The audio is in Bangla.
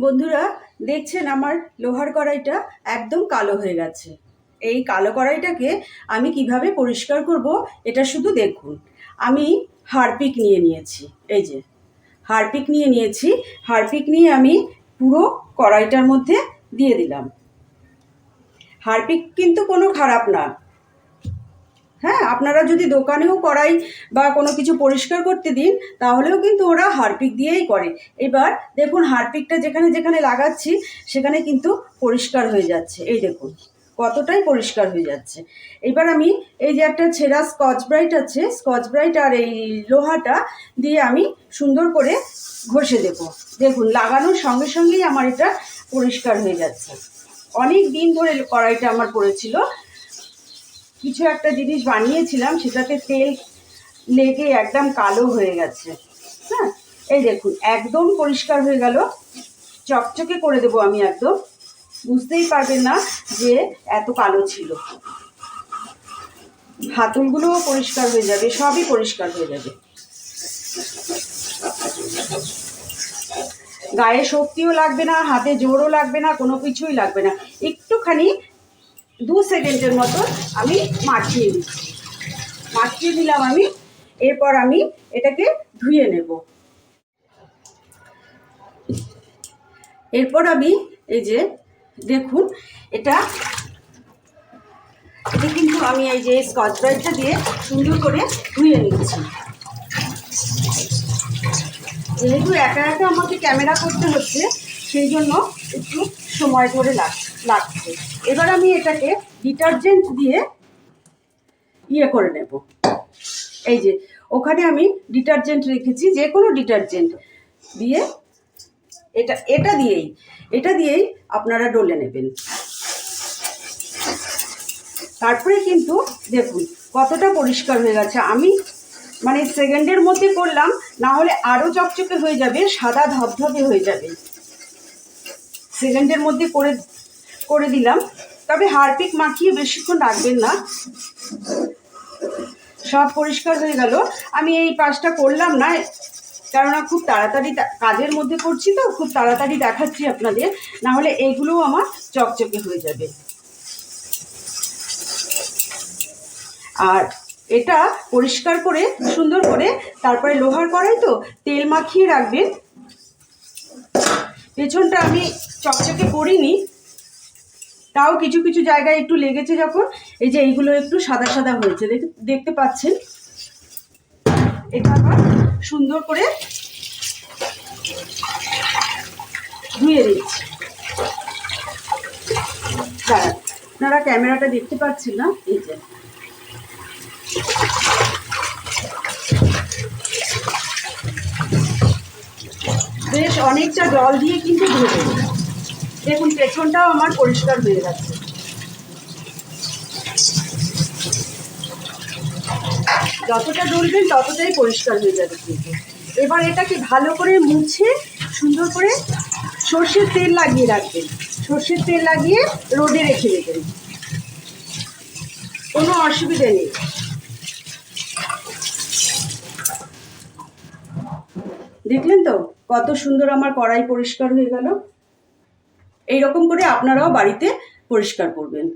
বন্ধুরা, দেখছেন আমার লোহার কড়াইটা একদম কালো হয়ে গেছে। এই কালো কড়াইটাকে আমি কিভাবে পরিষ্কার করব এটা শুধু দেখুন। আমি হারপিক নিয়ে নিয়েছি, এই যে হারপিক নিয়ে নিয়েছি। হারপিক নিয়ে আমি পুরো কড়াইটার মধ্যে দিয়ে দিলাম। হারপিক কিন্তু কোনো খারাপ না। হ্যাঁ, আপনারা যদি দোকানেও কড়াই বা কোনো কিছু পরিষ্কার করতে দিন তাহলেও কিন্তু ওরা হারপিক দিয়েই করে। এবার দেখুন হারপিকটা যেখানে যেখানে লাগাচ্ছি সেখানে কিন্তু পরিষ্কার হয়ে যাচ্ছে। এই দেখুন কতটাই পরিষ্কার হয়ে যাচ্ছে। এবার আমি এই যে একটা ছেঁড়া স্কচ ব্রাইট আছে, স্কচ ব্রাইট আর এই লোহাটা দিয়ে আমি সুন্দর করে ঘষে দেবো। দেখুন লাগানোর সঙ্গে সঙ্গেই আমার এটা পরিষ্কার হয়ে যাচ্ছে। অনেক দিন ধরে কড়াইটা আমার পড়েছিল, কিছু একটা জিনিস বানিয়েছিলাম সেটাতে তেল লেগে একদম কালো হয়ে গেছে। হ্যাঁ, এই দেখুন একদম পরিষ্কার হয়ে গেল, চকচকে করে দেবো আমি একদম, বুঝতেই পারবেন না যে এত কালো ছিল। হাতলগুলোও পরিষ্কার হয়ে যাবে, সবই পরিষ্কার হয়ে যাবে। গায়ে শক্তিও লাগবে না, হাতে জোরও লাগবে না, কোনো কিছুই লাগবে না। একটুখানি 2 সেকেন্ডের মতো আমি মাখিয়ে দিচ্ছি, মাখিয়ে দিলাম আমি। এরপর আমি এটাকে ধুয়ে নেব। এরপর আমি এই যে দেখুন এটা কিন্তু আমি এই যে স্কচ ব্রাইটটা দিয়ে সুন্দর করে ধুয়ে নিচ্ছি। যেহেতু একা একা আমাকে ক্যামেরা করতে হচ্ছে সেই জন্য একটু সময় ধরে লাগছে। এবার আমি এটাকে ডিটারজেন্ট দিয়ে করে নেব। এই যে ওখানে আমি ডিটারজেন্ট রেখেছি, যে কোনো ডিটারজেন্ট দিয়ে এটা দিয়েই আপনারা ডলে নেবেন। তারপরে কিন্তু দেখুন কতটা পরিষ্কার হয়ে গেছে। আমি মানে সেকেন্ডের মধ্যে করলাম, না হলে আরও চকচকে হয়ে যাবে, সাদা ধবধবে হয়ে যাবে। সেকেন্ডের মধ্যে করে দিলাম। তবে হারপিক মাখিয়ে বেশিক্ষণ রাখবেন না, সব পরিষ্কার হয়ে গেল। আমি এই পাশটা করলাম না, কেননা খুব তাড়াতাড়ি কাজের মধ্যে করছি, তো খুব তাড়াতাড়ি দেখাচ্ছি আপনাদের, না হলে এইগুলোও আমার চকচকে হয়ে যাবে। আর এটা পরিষ্কার করে সুন্দর করে তারপরে লোহার কড়াই তো তেল মাখিয়ে রাখবেন। পেছনটা আমি চকচকে করিনি, তাও কিছু কিছু জায়গায় একটু লেগেছে। যখন এই যে এইগুলো একটু সাদা সাদা হয়েছে দেখতে পাচ্ছেন, এটা আবার সুন্দর করে ধুয়ে দিচ্ছি। দাঁড়ান, আপনারা ক্যামেরাটা দেখতে পাচ্ছেন না, এই যে বেশ অনেকটা জল দিয়ে কিন্তু ধুয়ে দেবো। দেখুন পেছনটাও আমার পরিষ্কার হয়ে গেছে। যতটা ডলবেন ততটাই পরিষ্কার হয়ে যাবে কিন্তু। এবার এটাকে ভালো করে মুছে সুন্দর করে সর্ষের তেল লাগিয়ে রাখবেন। সর্ষের তেল লাগিয়ে রোদে রেখে দেবেন, কোনো অসুবিধে নেই। দেখলেন তো কত সুন্দর আমার কড়াই পরিষ্কার হয়ে গেল। এইরকম করে আপনারাও বাড়িতে পরিষ্কার করবেন।